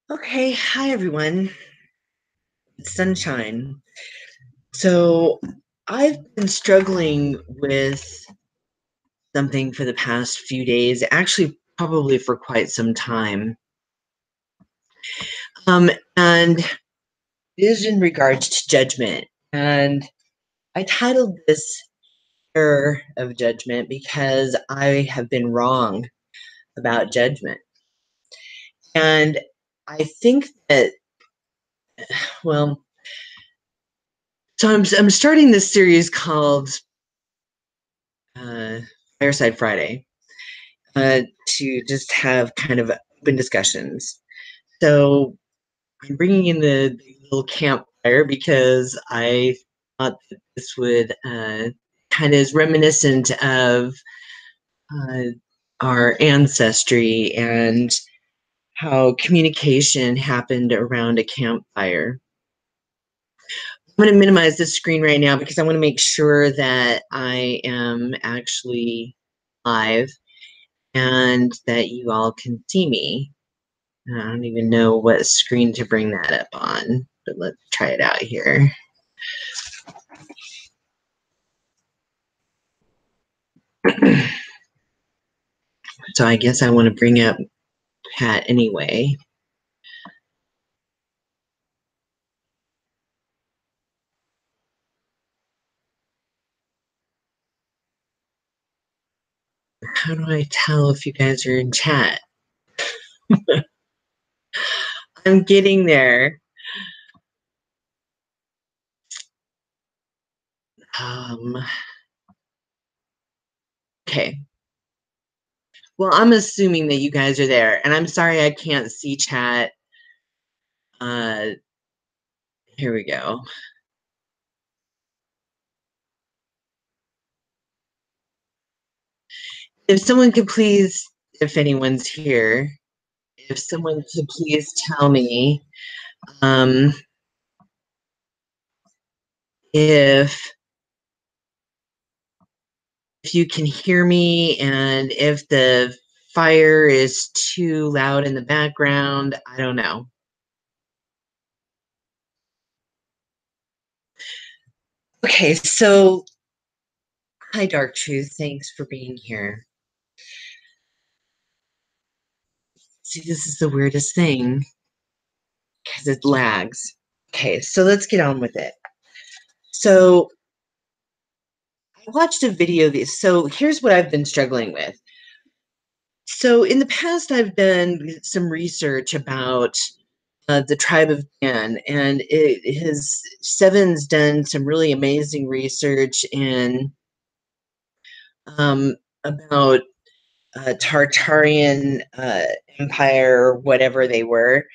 Okay, hi everyone. It's Sunshine. So, I've been struggling with something for the past few days, actually, probably for quite some time. And it is in regards to judgment. And I titled this Error of Judgment because I have been wrong about judgment. And I think that, well, I'm starting this series called uh, Fireside Friday. To just have kind of open discussions. So I'm bringing in the little campfire because I thought that this would kind of is reminiscent of uh, our ancestry and how communication happened around a campfire. I'm going to minimize this screen right now because I want to make sure that I am actually live and that you all can see me. I don't even know what screen to bring that up on, but let's try it out here. So I guess I want to bring up Pat anyway. How do I tell if you guys are in chat? I'm getting there. Um, okay. Well, I'm assuming that you guys are there, and I'm sorry I can't see chat. Uh, Here we go. If someone could please, if anyone's here, if someone could please tell me um, if you can hear me and if the fire is too loud in the background. I don't know. Okay, so hi, Dark Truth. Thanks for being here. See, this is the weirdest thing because it lags. Okay, so let's get on with it. So I watched a video. So here's what I've been struggling with. So in the past, I've done some research about the tribe of Dan, and his Seven's done some really amazing research in about Tartarian Empire, whatever they were,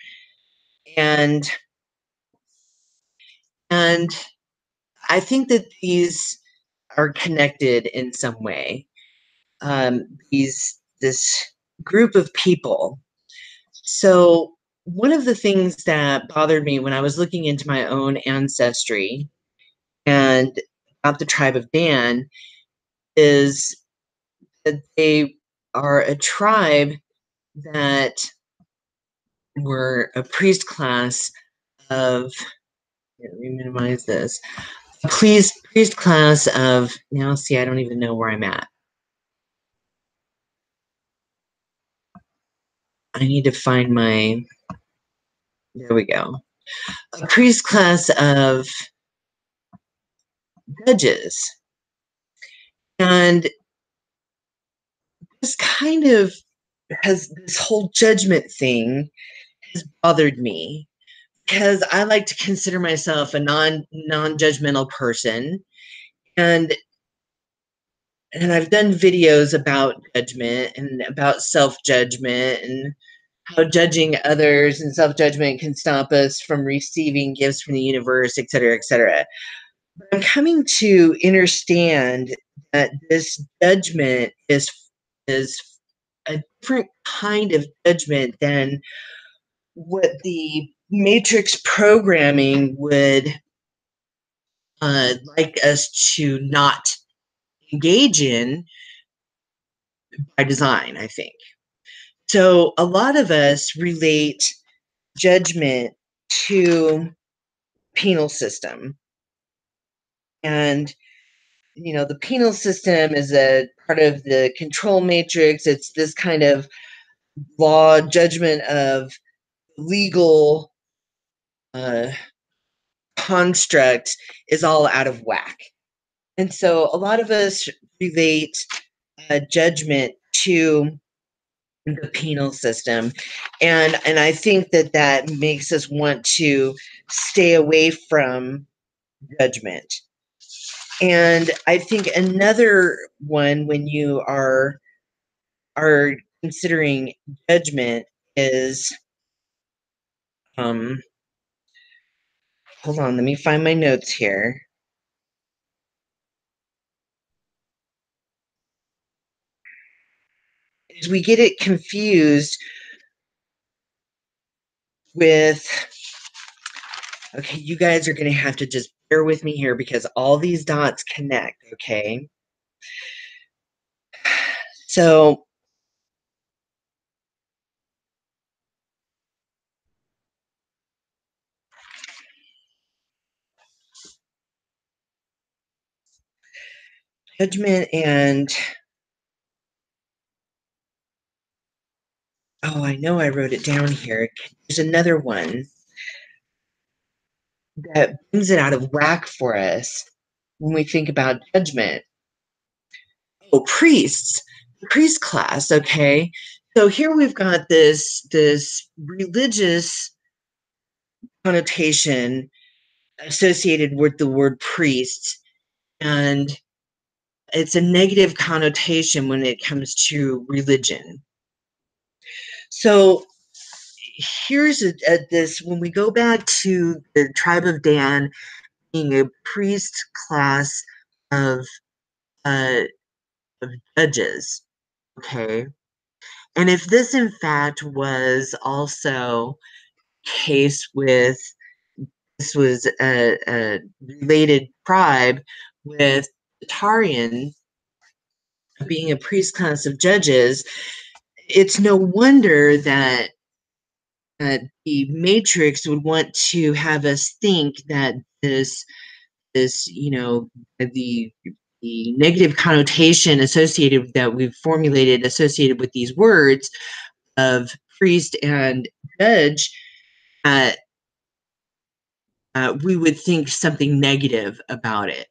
and and I think that these are connected in some way. This group of people. So one of the things that bothered me when I was looking into my own ancestry and about the tribe of Dan is that they are a tribe that were a priest class of, let me minimize this, priest class of, now see, I don't even know where I'm at. I need to find my, there we go. A priest class of judges. And this kind of has this whole judgment thing has bothered me because I like to consider myself a non-judgmental person, and I've done videos about judgment and about self-judgment and how judging others and self-judgment can stop us from receiving gifts from the universe, et cetera, et cetera. But I'm coming to understand that this judgment is a different kind of judgment than what the matrix programming would like us to not engage in by design, I think. So a lot of us relate judgment to penal system. And the penal system is a part of the control matrix. It's this kind of law judgment of legal construct is all out of whack. And so a lot of us relate judgment to the penal system. And I think that makes us want to stay away from judgment. And I think another one when you are considering judgment is hold on, let me find my notes here. Is we get it confused with, okay, you guys are going to have to just bear with me here because all these dots connect, okay? So judgment and, oh, I know I wrote it down here. There's another one that brings it out of whack for us when we think about judgment. Oh, priests, priest class, okay? So here we've got this religious connotation associated with the word priest, and it's a negative connotation when it comes to religion. So here's this, when we go back to the tribe of Dan being a priest class of, uh, of judges, okay? And if this in fact was also case with, this was a related tribe with Tartarian being a priest class of judges, it's no wonder that the Matrix would want to have us think that this the negative connotation associated that we've formulated associated with these words of priest and judge, uh, we would think something negative about it.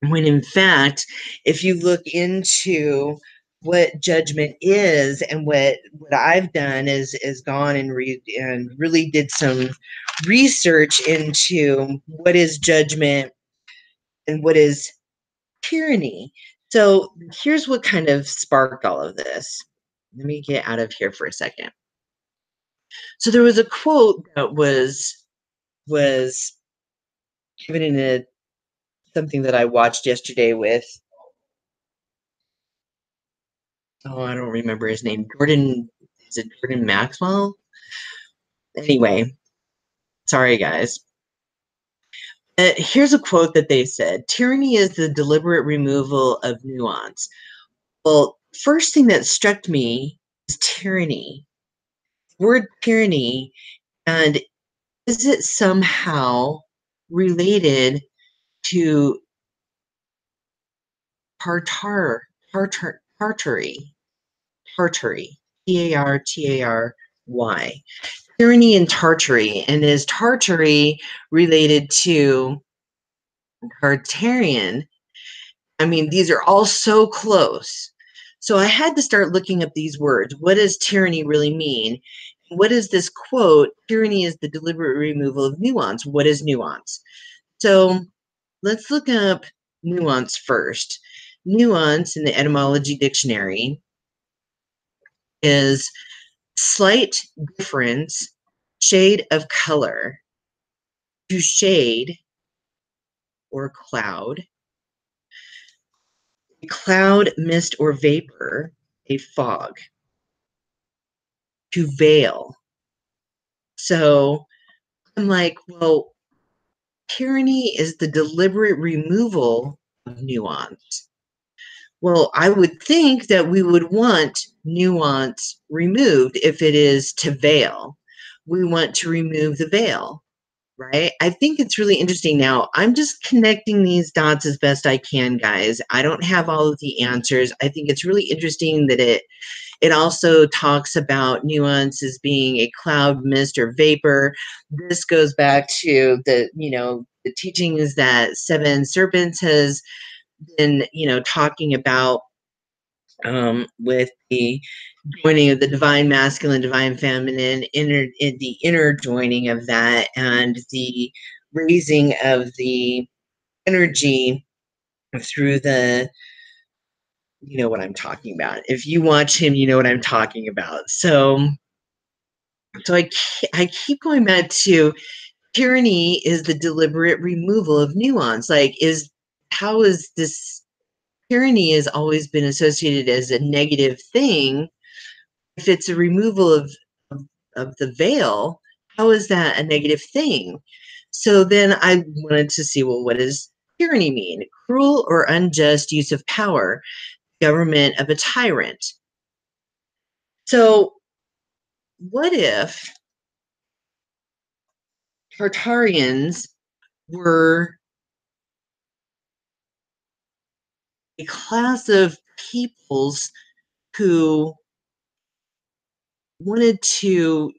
When in fact, if you look into what judgment is, and what I've done is gone and really did some research into what is judgment and what is tyranny. So here's what kind of sparked all of this. Let me get out of here for a second. So there was a quote that was given in something that I watched yesterday with, oh, I don't remember his name. Jordan, is it Jordan Maxwell? Anyway, sorry guys. Here's a quote that they said: tyranny is the deliberate removal of nuance. Well, first thing that struck me is tyranny. Word tyranny, and is it somehow related to Tartary, Tartary, tyranny and Tartary, and is Tartary related to Tartarian? I mean, these are all so close. So I had to start looking up these words. What does tyranny really mean? What is this quote? Tyranny is the deliberate removal of nuance. What is nuance? So let's look up nuance first. Nuance in the etymology dictionary is slight difference, shade of color, to shade or cloud, a cloud, mist, or vapor, a fog, to veil. So I'm like, well, tyranny is the deliberate removal of nuance. Well, I would think that we would want nuance removed if it is to veil. we want to remove the veil, right? I think it's really interesting. Now, I'm just connecting these dots as best I can, guys. I don't have all of the answers. I think it's really interesting that it also talks about nuance as being a cloud, mist, or vapor. This goes back to the teachings that Seven Serpents has been, talking about, with the joining of the divine masculine, divine feminine, the inner joining of that, and the raising of the energy through the, you know what I'm talking about. If you watch him, you know what I'm talking about. So I keep going back to tyranny is the deliberate removal of nuance. Like, how is this tyranny has always been associated as a negative thing? If it's a removal of the veil, how is that a negative thing? So then I wanted to see, well, what does tyranny mean? Cruel or unjust use of power, government of a tyrant. So what if Tartarians were a class of peoples who wanted to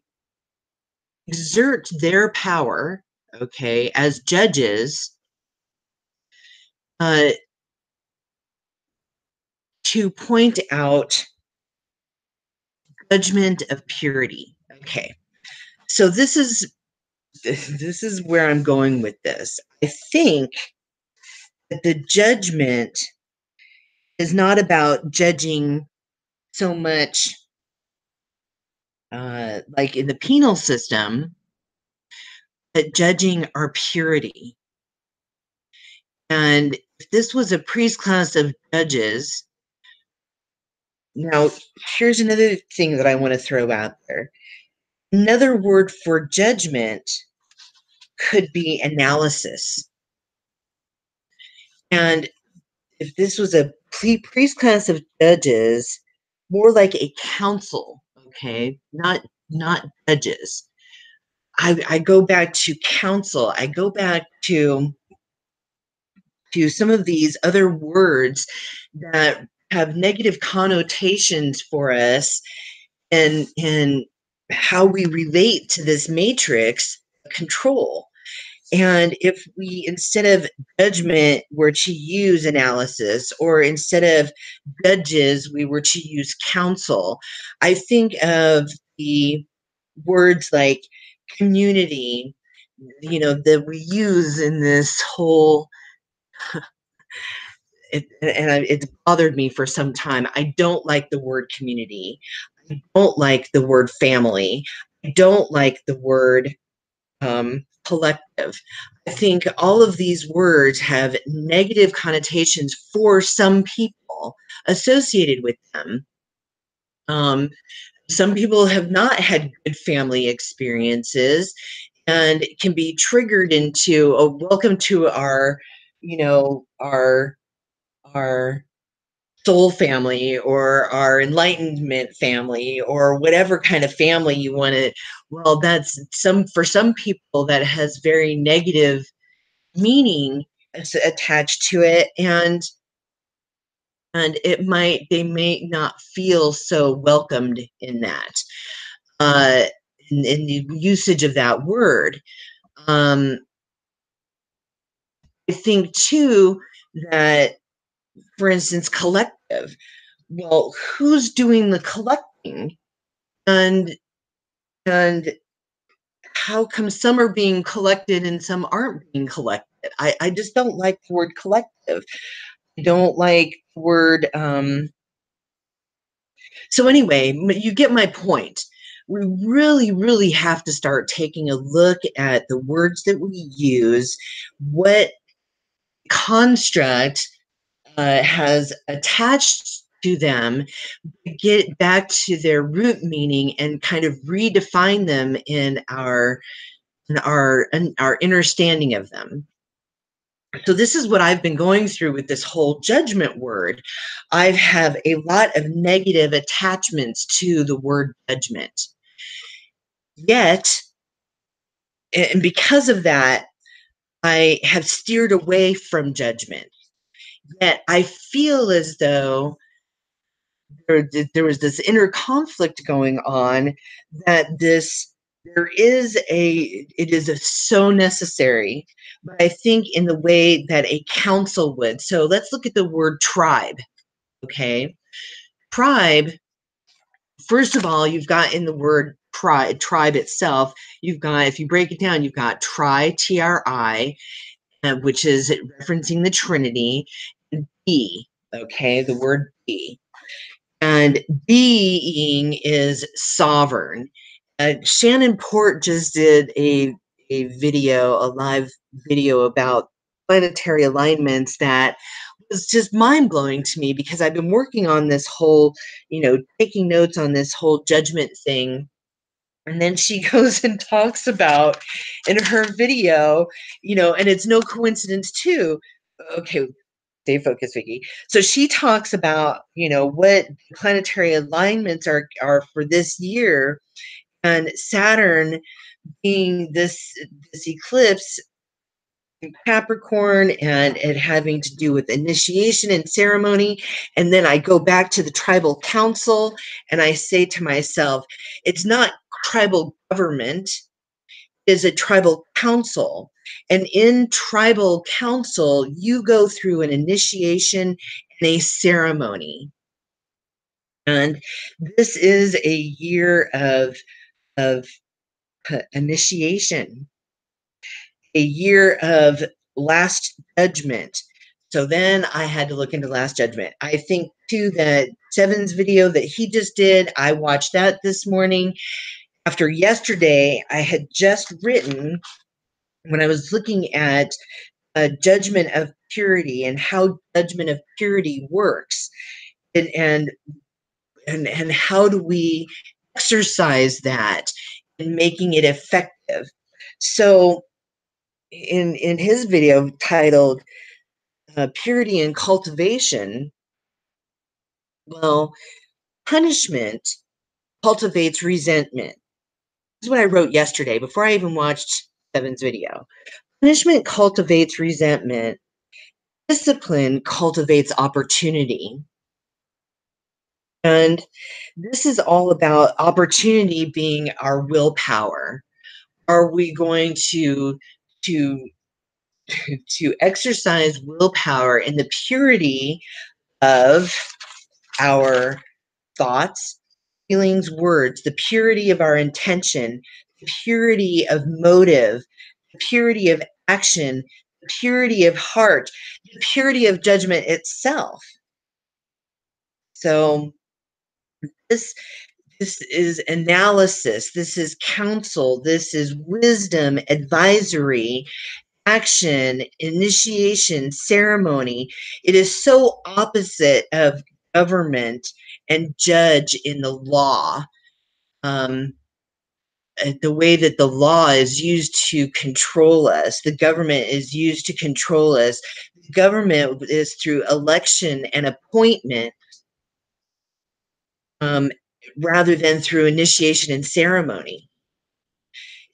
exert their power, okay, as judges, uh, to point out judgment of purity. Okay, so this is where I'm going with this. I think that the judgment is not about judging so much, like in the penal system, but judging our purity. And if this was a priest class of judges, now here's another thing that I want to throw out there. Another word for judgment could be analysis. And if this was a priest class of judges, more like a council, okay, not judges. I go back to council. I go back to some of these other words that have negative connotations for us, and how we relate to this matrix control. And if we, instead of judgment, were to use analysis, or instead of judges, we were to use counsel, I think of the words like community, that we use in this whole, it's bothered me for some time. I don't like the word community. I don't like the word family. I don't like the word collective. I think all of these words have negative connotations for some people associated with them. Some people have not had good family experiences and can be triggered into, oh, welcome to our, our soul family, or our enlightenment family, or whatever kind of family you want to. Well, that's for some people that has very negative meaning attached to it, and they may not feel so welcomed in that, uh in the usage of that word. I think too that, for instance, collective, well, who's doing the collecting, and and how come some are being collected and some aren't being collected? I just don't like the word collective. I don't like the word. So anyway, you get my point. We really, really have to start taking a look at the words that we use, what construct has attached to them, get back to their root meaning, and kind of redefine them in our understanding of them. So this is what I've been going through with this whole judgment word. I have a lot of negative attachments to the word judgment. Yet, and because of that, I have steered away from judgment. Yet I feel as though there was this inner conflict going on, that it is so necessary, but I think in the way that a council would. So let's look at the word tribe. Okay. Tribe, first of all, you've got in the word tribe itself, you've got, if you break it down, you've got tri, which is referencing the Trinity, and be, okay, the word be. And being is sovereign. Shannon Port just did a live video about planetary alignments that was just mind blowing to me, because I've been working on this whole, taking notes on this whole judgment thing. And then she goes and talks about in her video, and it's no coincidence too. Okay, stay focused, Vicky. So she talks about, what planetary alignments are for this year, and Saturn being this eclipse in Capricorn, and it having to do with initiation and ceremony. And then I go back to the tribal council and I say to myself, it's not tribal government, is a tribal council. And in tribal council, you go through an initiation and a ceremony. And this is a year of initiation, a year of Last Judgement. So then I had to look into Last Judgement. I think too that Seven's video that he just did, I watched that this morning. After yesterday, I had just written, when I was looking at a judgment of purity and how judgment of purity works, and how do we exercise that in making it effective. So in his video titled Purity and Cultivation, well, punishment cultivates resentment. This is what I wrote yesterday before I even watched Seven's video. Punishment cultivates resentment. Discipline cultivates opportunity. And this is all about opportunity being our willpower. Are we going to to exercise willpower in the purity of our thoughts, feelings, words, the purity of our intention, the purity of motive, the purity of action, the purity of heart, the purity of judgment itself? So this this is analysis, this is counsel, this is wisdom, advisory, action, initiation, ceremony. It is so opposite of government and judge in the law. The way that the law is used to control us, the government is used to control us. The government is through election and appointment, um, rather than through initiation and ceremony.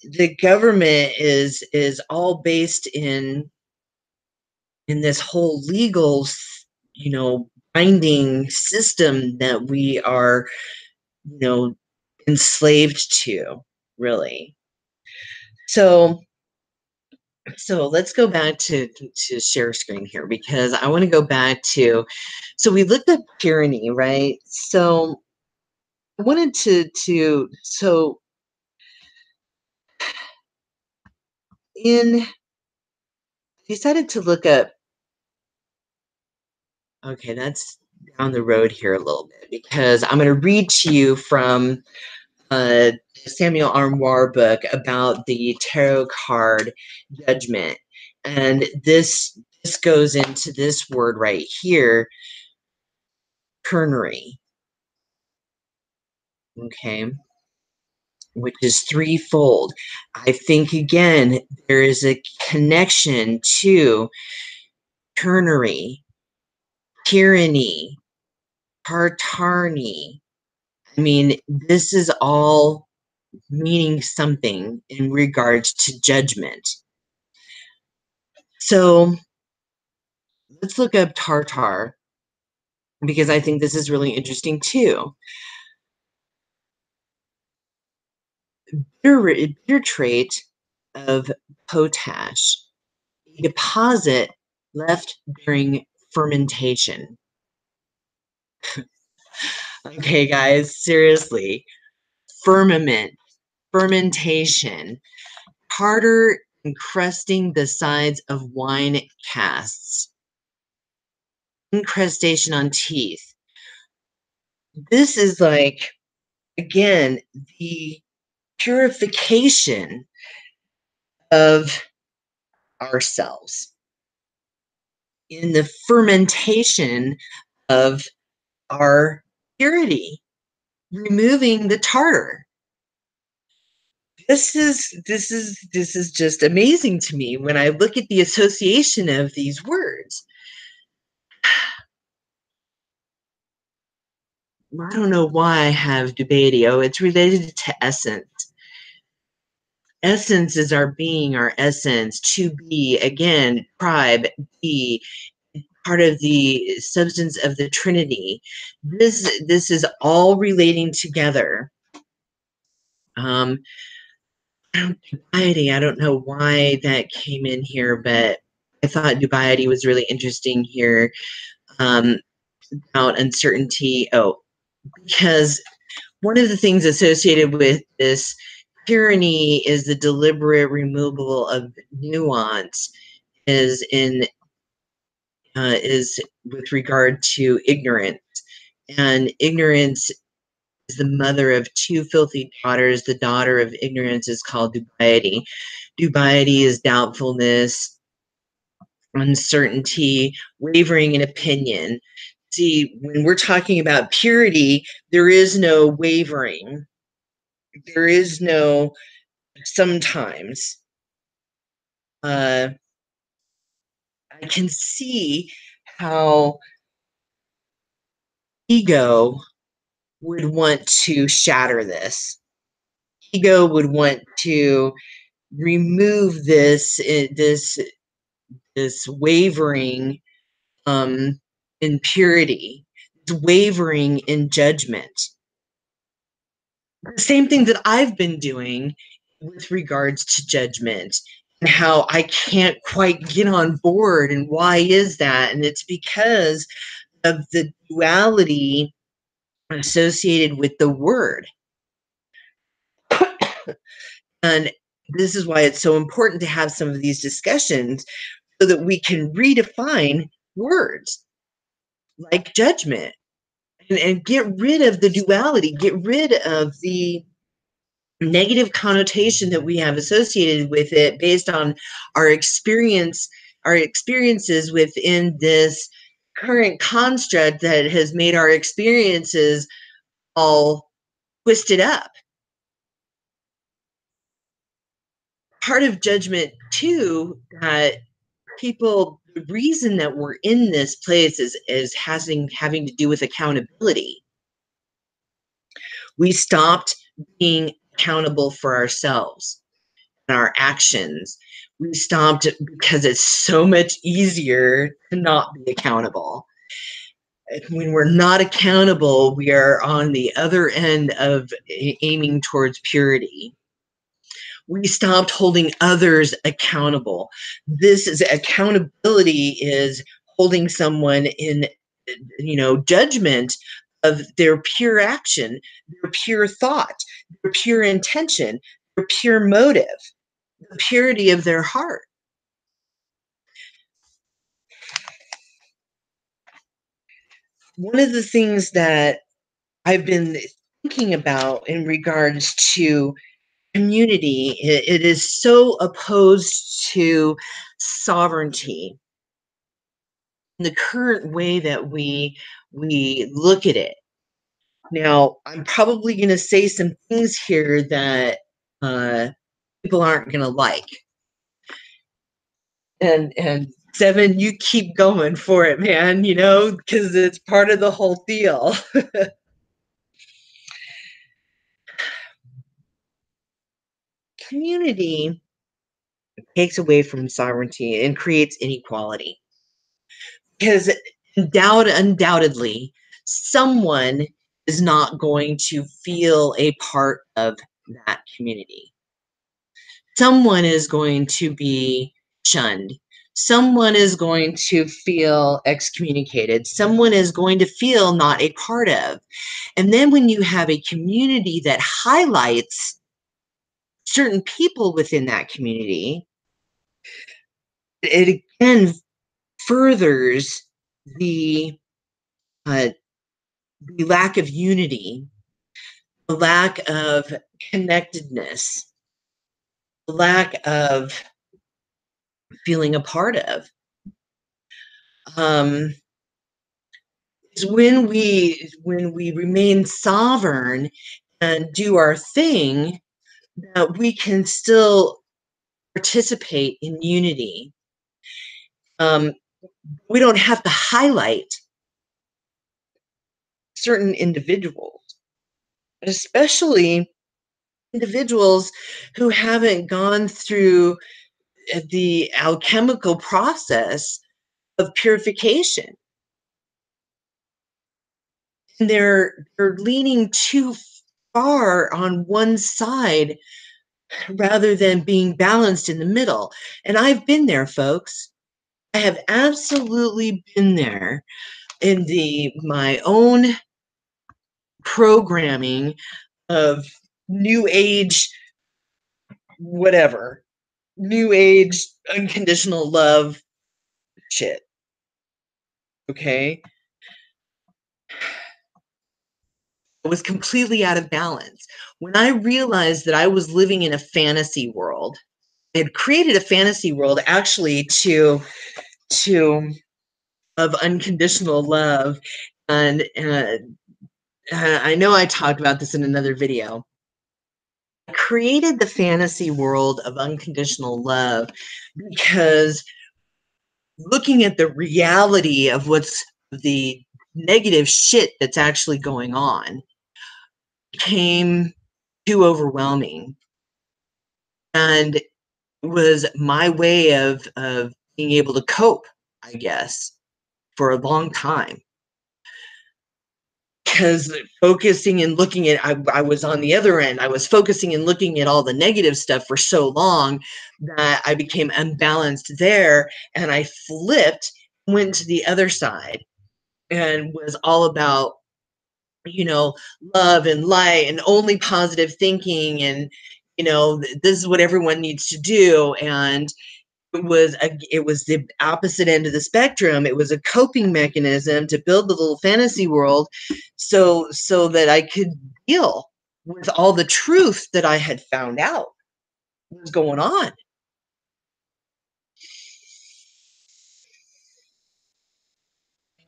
The government is all based in this whole legal, binding system that we are, enslaved to, really. So let's go back to share screen here, because I want to go back to, so we looked at tyranny, right? So I wanted so in decided to look up, okay, that's down the road here a little bit, because I'm going to read to you from Samuel Armoire book about the tarot card judgment. And this goes into this word right here, Furnari. Okay, which is threefold. I think again there is a connection to Ternary, tyranny, Tartarny. I mean, this is all meaning something in regards to judgment. So let's look up Tartar because I think this is really interesting too. Bitter trait of potash, a deposit left during fermentation. Okay, guys, seriously. Firmament, fermentation, tartar encrusting the sides of wine casks, incrustation on teeth. This is like, again, the purification of ourselves in the fermentation of our purity, removing the tartar. This is just amazing to me when I look at the association of these words. I don't know why I have debate. Oh, it's related to essence. Essence is our being, our essence, to be, again, tribe, be part of the substance of the Trinity. This is all relating together. Dubiety, I don't know why that came in here, but I thought dubiety was really interesting here, about uncertainty. Oh, because one of the things associated with this tyranny is the deliberate removal of nuance is with regard to ignorance. And ignorance is the mother of two filthy daughters. The daughter of ignorance is called dubiety. Dubiety is doubtfulness, uncertainty, wavering in opinion. See, when we're talking about purity, there is no wavering. There is no sometimes. I can see how ego would want to shatter this. Ego would want to remove this wavering in purity, this wavering in judgment. The same thing that I've been doing with regards to judgment and how I can't quite get on board. And why is that? And it's because of the duality associated with the word. And this is why it's so important to have some of these discussions so that we can redefine words like judgment and get rid of the duality, get rid of the negative connotation that we have associated with it based on our experiences within this current construct that has made our experiences all twisted up. Part of judgment too, that people, the reason that we're in this place is having to do with accountability. We stopped being accountable for ourselves and our actions. We stopped because it's so much easier to not be accountable. When we're not accountable, we are on the other end of aiming towards purity. We stopped holding others accountable. This is accountability, is holding someone in, judgment of their pure action, their pure thought, their pure intention, their pure motive, the purity of their heart. One of the things that I've been thinking about in regards to community, it is so opposed to sovereignty. The current way that we look at it. Now, I'm probably going to say some things here that people aren't going to like. And Seven, you keep going for it, man, because it's part of the whole deal. community takes away from sovereignty and creates inequality. Because undoubtedly, someone is not going to feel a part of that community. Someone is going to be shunned. Someone is going to feel excommunicated. Someone is going to feel not a part of. And then when you have a community that highlights certain people within that community, it again furthers the uh, the lack of unity, the lack of connectedness, the lack of feeling a part of. Um, is when we remain sovereign and do our thing, that we can still participate in unity. Um, we don't have to highlight certain individuals, especially individuals who haven't gone through the alchemical process of purification. And they're leaning too far on one side rather than being balanced in the middle. And I've been there, folks. I have absolutely been there in my own programming of new age, whatever, new age unconditional love shit. Okay. I was completely out of balance. When I realized that I was living in a fantasy world, I had created a fantasy world actually to of unconditional love. And I know I talked about this in another video. I created the fantasy world of unconditional love because looking at the reality of what's the negative shit that's actually going on became too overwhelming. And it was my way of being able to cope, I guess, for a long time. Because focusing and looking at, I was on the other end. I was focusing and looking at all the negative stuff for so long that I became unbalanced there, and I flipped, went to the other side, and was all about, love and light and only positive thinking, and this is what everyone needs to do. And it was the opposite end of the spectrum. It was a coping mechanism to build the little fantasy world so that I could deal with all the truth that I had found out was going on.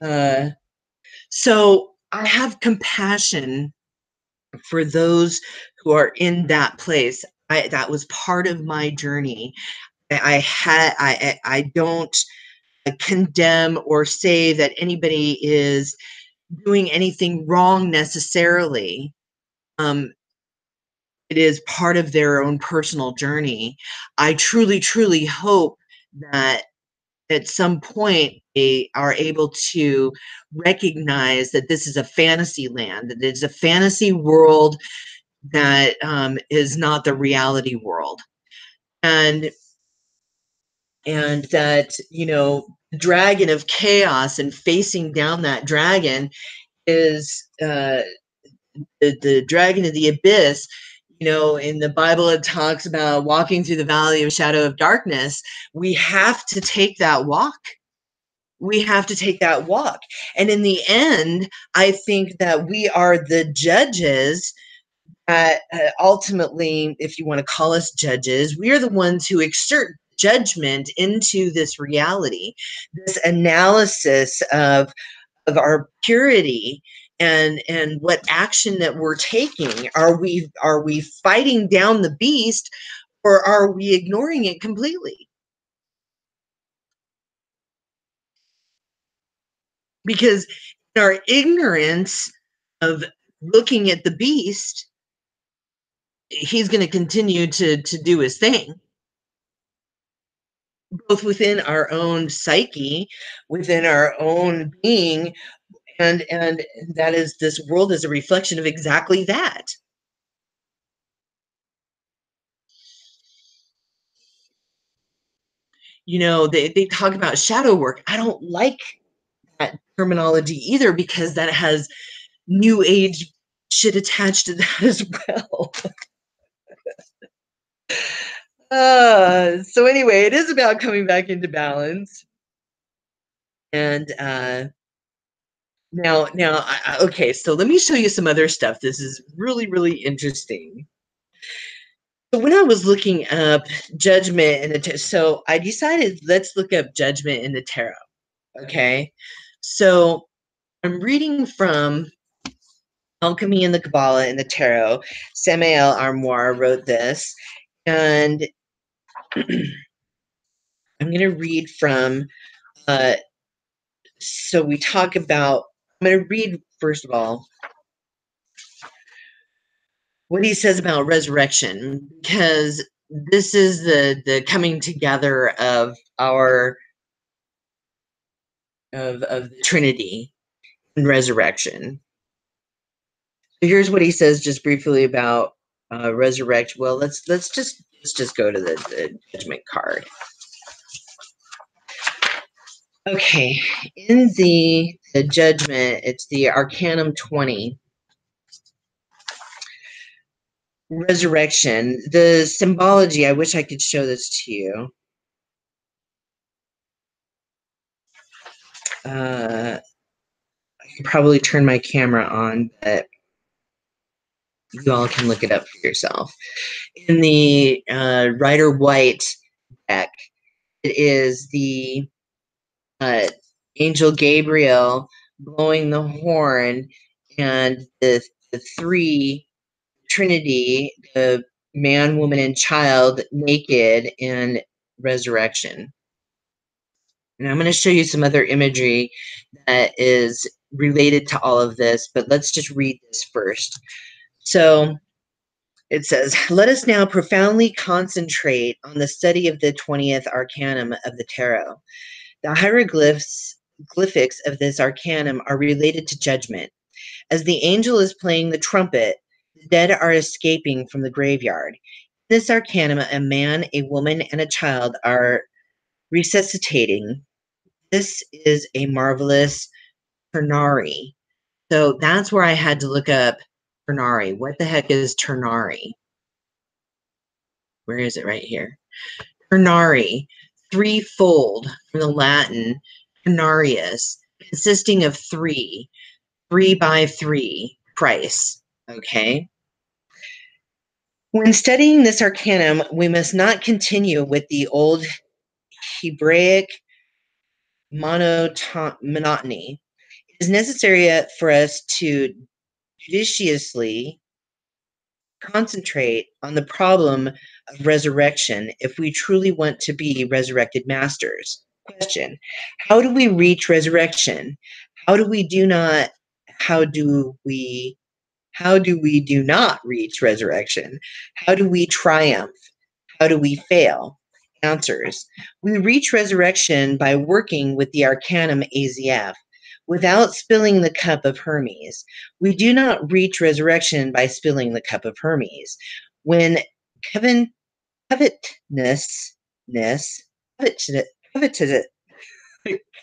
Uh, so I have compassion for those who are in that place. That was part of my journey. I don't condemn or say that anybody is doing anything wrong necessarily. It is part of their own personal journey. I truly, truly hope that at some point they are able to recognize that this is a fantasy land, that it's a fantasy world that is not the reality world. And that, the dragon of chaos and facing down that dragon is the dragon of the abyss. In the Bible, it talks about walking through the valley of shadow of darkness. We have to take that walk. We have to take that walk. And in the end, I think that we are the judges. Ultimately, if you want to call us judges, we are the ones who exert judgment into this reality, this analysis of our purity, and what action that we're taking. Are we fighting down the beast, or are we ignoring it completely? Because in our ignorance of looking at the beast, he's going to continue to do his thing, both within our own psyche, within our own being, and that is, this world is a reflection of exactly that. They talk about shadow work. I don't like that terminology either, because that has new age shit attached to that as well. So anyway, it is about coming back into balance. And okay, so let me show you some other stuff. This is really, really interesting. So when I was looking up judgment in the so I decided, let's look up judgment in the tarot. Okay, so I'm reading from Alchemy in the Kabbalah and the Tarot. Samael Armoire wrote this, and I'm going to read from. So we talk about. I'm going to read first of all what he says about resurrection, because this is the coming together of our of the Trinity and resurrection. So here's what he says just briefly about resurrection. Well, let's just go to the judgment card. Okay, in the judgment, it's the Arcanum 20. Resurrection. The symbology, I wish I could show this to you. I can probably turn my camera on, but you all can look it up for yourself. In the Rider White deck, it is the Angel Gabriel blowing the horn, and the three Trinity, the man, woman, and child, naked in resurrection. And I'm going to show you some other imagery that is related to all of this, but let's just read this first. So it says, let us now profoundly concentrate on the study of the 20th arcanum of the tarot. The hieroglyphics of this arcanum are related to judgment. As the angel is playing the trumpet, the dead are escaping from the graveyard. In this arcanum, a man, a woman, and a child are resuscitating. This is a marvelous Furnari. So that's where I had to look up Furnari. What the heck is Ternari? Where is it? Right here. Furnari, threefold from the Latin Furnarius, consisting of three by three, price. Okay. When studying this arcanum, we must not continue with the old Hebraic monotony. It is necessary for us to judiciously concentrate on the problem of resurrection if we truly want to be resurrected masters. Question: how do we reach resurrection? How do we do not reach resurrection? How do we triumph? How do we fail? Answers: we reach resurrection by working with the Arcanum AZF without spilling the cup of Hermes. We do not reach resurrection by spilling the cup of Hermes. When covetousness, covetous,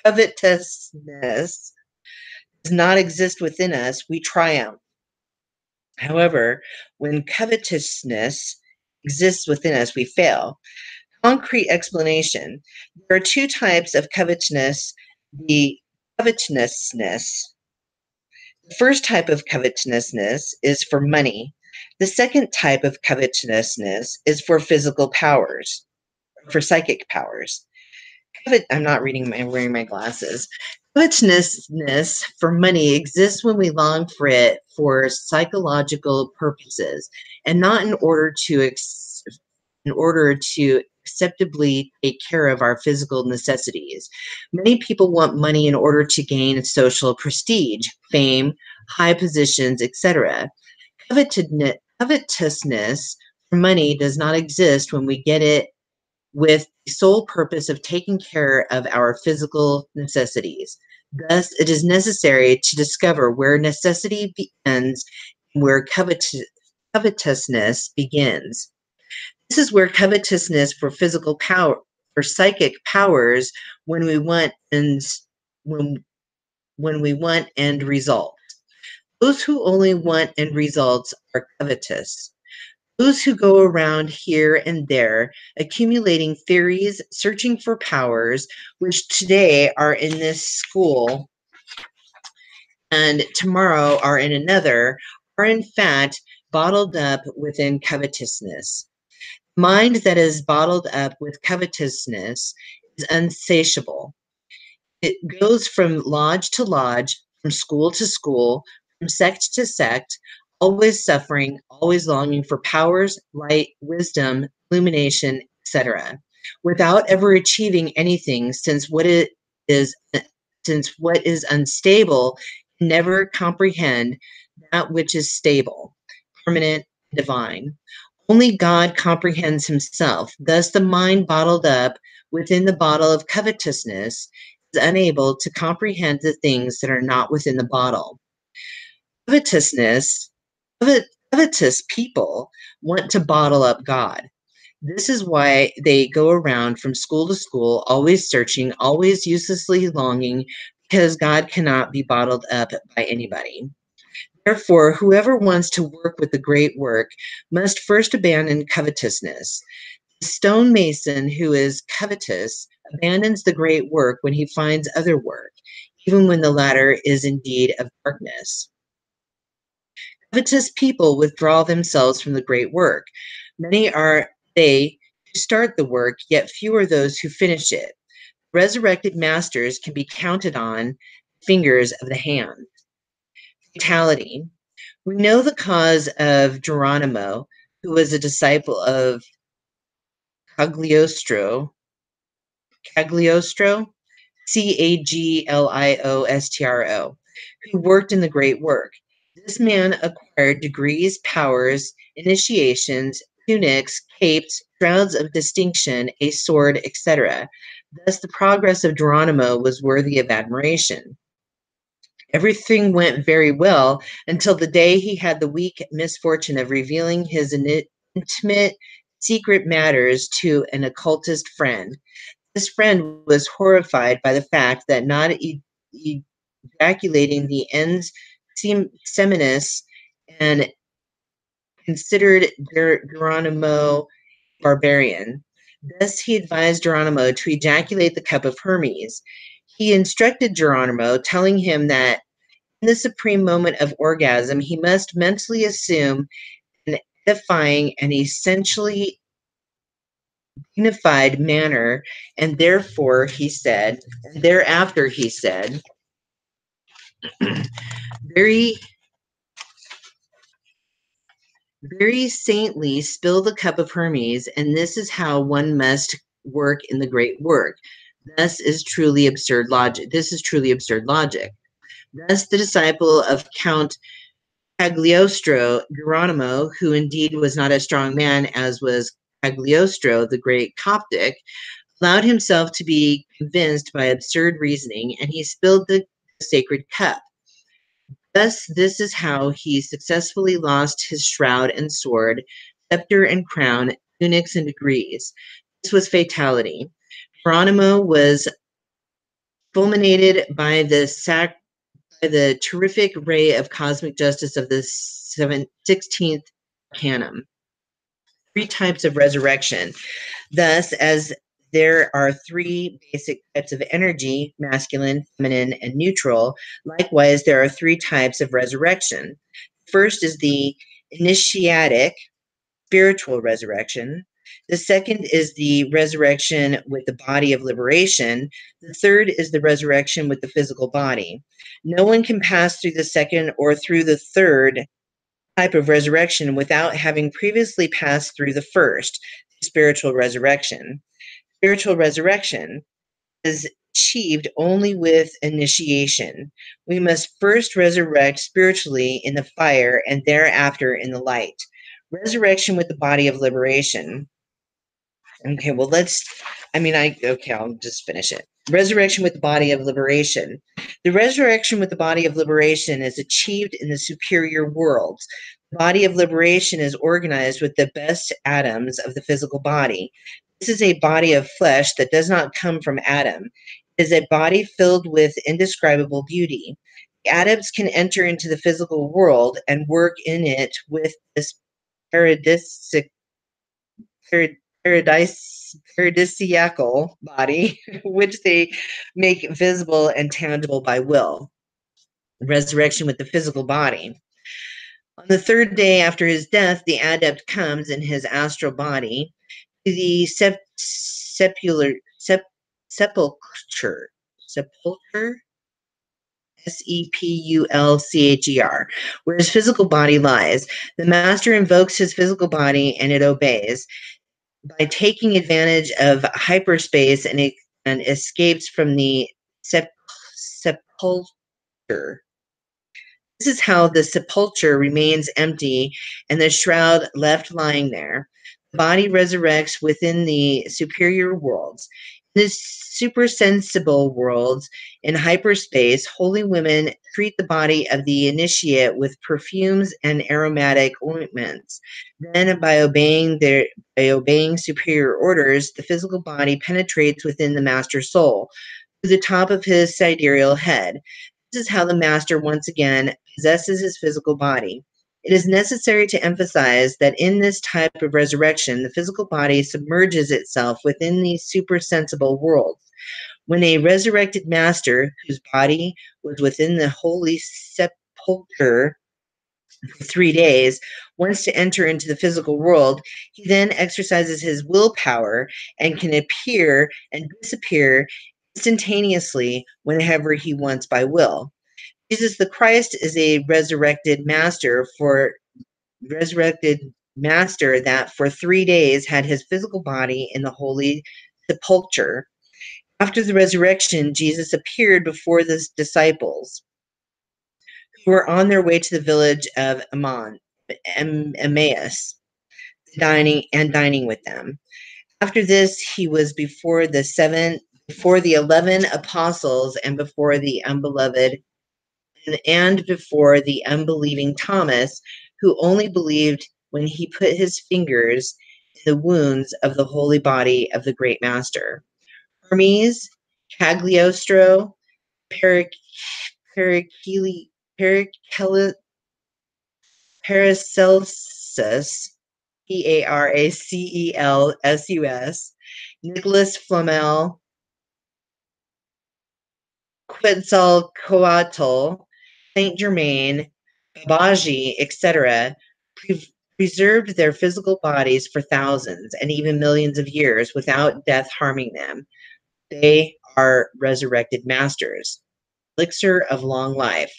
covetousness does not exist within us, we triumph. However, when covetousness exists within us, we fail. Concrete explanation: there are two types of covetousness. The covetousness. The first type of covetousness is for money. The second type of covetousness is for physical powers, for psychic powers. I'm not wearing my glasses. Covetousness for money exists when we long for it for psychological purposes, and not in order to acceptably take care of our physical necessities. Many people want money in order to gain social prestige, fame, high positions, etc. Covetousness for money does not exist when we get it with the sole purpose of taking care of our physical necessities. Thus, it is necessary to discover where necessity ends and where covetousness begins. This is where covetousness for physical power, for psychic powers, when we want and when when we want end results. Those who only want end results are covetous. Those who go around here and there, accumulating theories, searching for powers, which today are in this school and tomorrow are in another, are in fact bottled up within covetousness. Mind that is bottled up with covetousness is unsatiable. It goes from lodge to lodge, from school to school, from sect to sect, always suffering, always longing for powers, light, wisdom, illumination, etc., without ever achieving anything, is since what is unstable can never comprehend that which is stable, permanent, divine. Only God comprehends himself. Thus, the mind bottled up within the bottle of covetousness is unable to comprehend the things that are not within the bottle. Covetousness, covetous people want to bottle up God. This is why they go around from school to school, always searching, always uselessly longing, because God cannot be bottled up by anybody. Therefore, whoever wants to work with the great work must first abandon covetousness. The stonemason who is covetous abandons the great work when he finds other work, even when the latter is indeed of darkness. Covetous people withdraw themselves from the great work. Many are they who start the work, yet few are those who finish it. Resurrected masters can be counted on fingers of the hand. Fatality. We know the cause of Geronimo, who was a disciple of Cagliostro, Cagliostro, Cagliostro, who worked in the great work. This man acquired degrees, powers, initiations, tunics, capes, shrouds of distinction, a sword, etc. Thus, the progress of Geronimo was worthy of admiration. Everything went very well until the day he had the weak misfortune of revealing his intimate secret matters to an occultist friend. This friend was horrified by the fact that not ejaculating the ens seminis and considered Geronimo barbarian. Thus, he advised Geronimo to ejaculate the cup of Hermes. He instructed Geronimo, telling him that in the supreme moment of orgasm, he must mentally assume an edifying and essentially dignified manner, and thereafter he said, very, very saintly, spill the cup of Hermes, and this is how one must work in the great work. Thus is truly absurd logic. This is truly absurd logic. Thus, the disciple of Count Cagliostro, Geronimo, who indeed was not a strong man as was Cagliostro, the great Coptic, allowed himself to be convinced by absurd reasoning, and he spilled the sacred cup. Thus, this is how he successfully lost his shroud and sword, scepter and crown, tunics and degrees. This was fatality. Geronimo was fulminated by the terrific ray of cosmic justice of the 16th Arcanum. Three types of resurrection. Thus, as there are three basic types of energy, masculine, feminine, and neutral, likewise, there are three types of resurrection. First is the initiatic, spiritual resurrection. The second is the resurrection with the body of liberation. The third is the resurrection with the physical body. No one can pass through the second or through the third type of resurrection without having previously passed through the first, spiritual resurrection. Spiritual resurrection is achieved only with initiation. We must first resurrect spiritually in the fire and thereafter in the light. Resurrection with the body of liberation. Okay, well, I'll just finish it. Resurrection with the body of liberation. The resurrection with the body of liberation is achieved in the superior worlds. The body of liberation is organized with the best atoms of the physical body. This is a body of flesh that does not come from Adam. It is a body filled with indescribable beauty. The atoms can enter into the physical world and work in it with this paradisic paradisiacal body, which they make visible and tangible by will. Resurrection with the physical body. On the third day after his death, the adept comes in his astral body to the sepulcher. Sepulcher? Sepulcher, where his physical body lies. The master invokes his physical body and it obeys. By taking advantage of hyperspace and escapes from the sepulcher. This is how the sepulcher remains empty and the shroud left lying there. The body resurrects within the superior worlds. In the supersensible worlds, in hyperspace, holy women treat the body of the initiate with perfumes and aromatic ointments. Then, by obeying superior orders, the physical body penetrates within the master soul to the top of his sidereal head. This is how the master once again possesses his physical body. It is necessary to emphasize that in this type of resurrection, the physical body submerges itself within the supersensible world. When a resurrected master, whose body was within the holy sepulchre for 3 days, wants to enter into the physical world, he then exercises his willpower and can appear and disappear instantaneously whenever he wants by will. Jesus the Christ is a resurrected master that for 3 days had his physical body in the holy sepulchre. After the resurrection, Jesus appeared before the disciples who were on their way to the village of Emmaus, dining with them. After this, he was before the 11 apostles and before the unbeloved and before the unbelieving Thomas, who only believed when he put his fingers in the wounds of the holy body of the great master. Hermes, Cagliostro, Periceli, Paracelsus, Paracelsus, Nicholas Flamel, Quetzalcoatl, Saint Germain, Babaji, etc., preserved their physical bodies for thousands and even millions of years without death harming them. They are resurrected masters. Elixir of long life.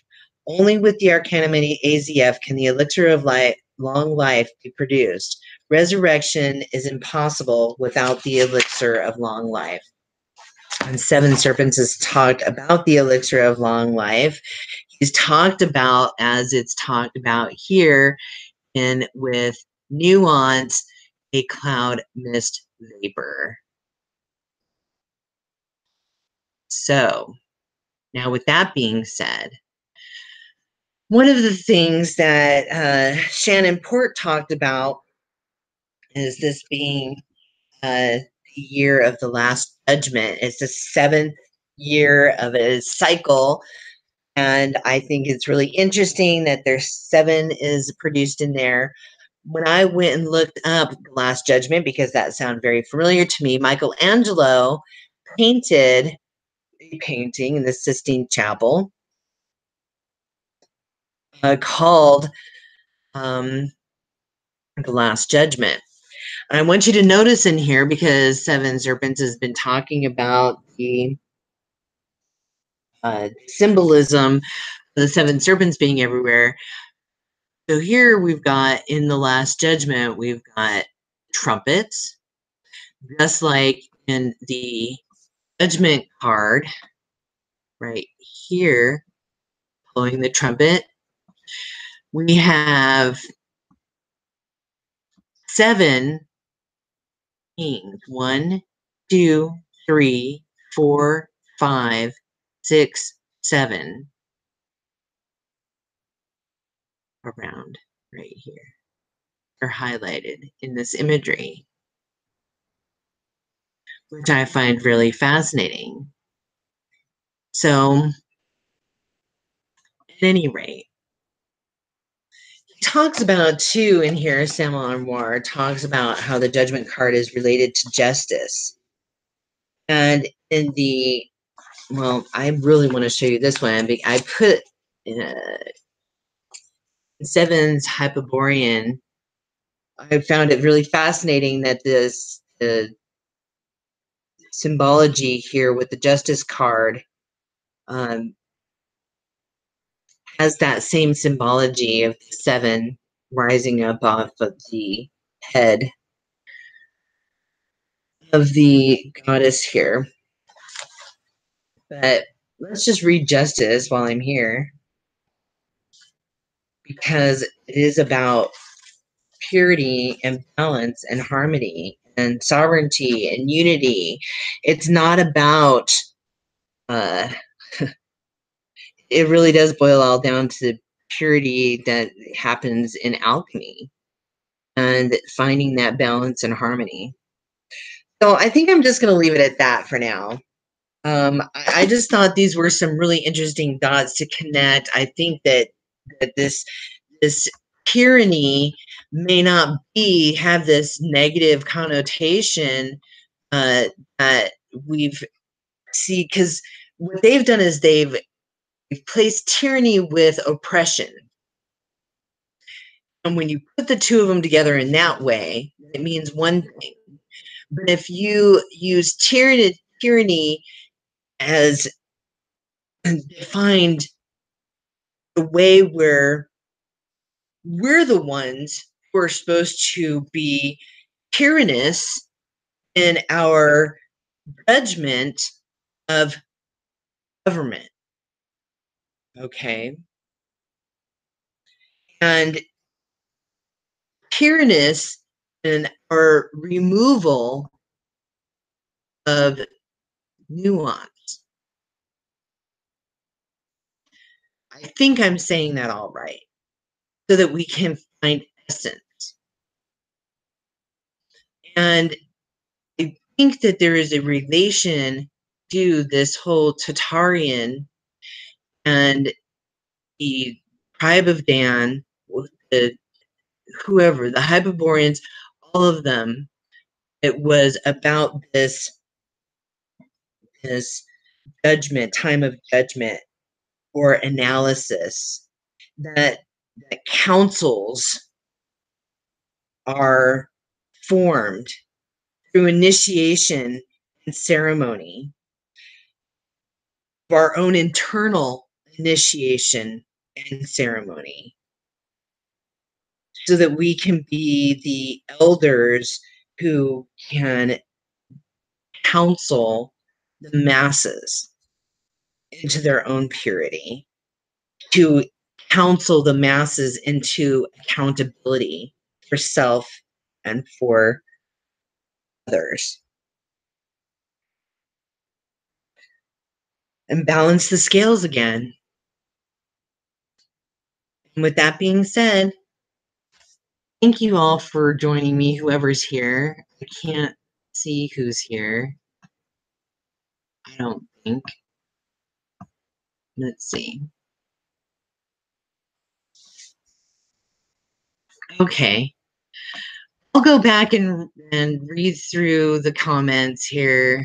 Only with the Arcanum AZF can the elixir of long life be produced. Resurrection is impossible without the elixir of long life. And Seven Serpents has talked about the elixir of long life. He's talked about, as it's talked about here, in with nuance, a cloud mist vapor. So, now with that being said, one of the things that Shannon Port talked about is this being the year of the Last Judgment. It's the 7th year of a cycle. And I think it's really interesting that there's 7 is produced in there. When I went and looked up the Last Judgment, because that sounded very familiar to me, Michelangelo painted a painting in the Sistine Chapel called The Last Judgment. And I want you to notice in here, because Seven Serpents has been talking about the symbolism of the 7 serpents being everywhere. So here we've got, in the Last Judgment, we've got trumpets, just like in the Judgment card right here, blowing the trumpet. We have 7 beings. 1, 2, 3, 4, 5, 6, 7 around right here are highlighted in this imagery, which I find really fascinating. So, at any rate, he talks about too in here, Samuel Anwar talks about how the judgment card is related to justice. And in the, well, I really want to show you this one. I put Seven's Hyperborean. I found it really fascinating that this symbology here with the justice card has that same symbology of the 7 rising up off of the head of the goddess here. But let's just read justice while I'm here, because it is about purity and balance and harmony and sovereignty and unity. It's not about it really does boil all down to purity that happens in alchemy and finding that balance and harmony. So I think I'm just going to leave it at that for now. I just thought these were some really interesting dots to connect. I think that this tyranny may not have this negative connotation that we've see, because what they've done is they've placed tyranny with oppression. And when you put the two of them together in that way, it means one thing. But if you use tyranny as defined the way where we're the ones who are supposed to be tyrannous in our judgment of government, okay? And tyrannous in our removal of nuance. I think I'm saying that all right, so that we can find essence. And I think that there is a relation to this whole Tartarian and the tribe of Dan, the whoever, the Hyperboreans, all of them. It was about this judgment, time of judgment or analysis, that councils are formed through initiation and ceremony, of our own internal initiation and ceremony, so that we can be the elders who can counsel the masses into their own purity, to counsel the masses into accountability for self and for others, and balance the scales again. And with that being said, thank you all for joining me, whoever's here. I can't see who's here. I don't think. Let's see. Okay. I'll go back and read through the comments here.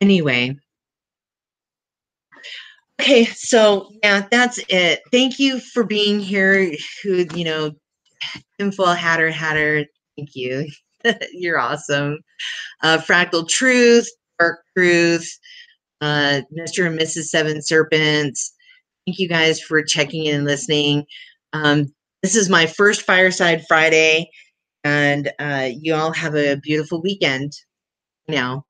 Anyway. Okay, so yeah, that's it. Thank you for being here. Who, Tinfoil Hatter, thank you. You're awesome. Fractal Truth, Dark Truth, Mr. and Mrs. Seven Serpents. Thank you guys for checking in and listening. This is my first Fireside Friday, and you all have a beautiful weekend now.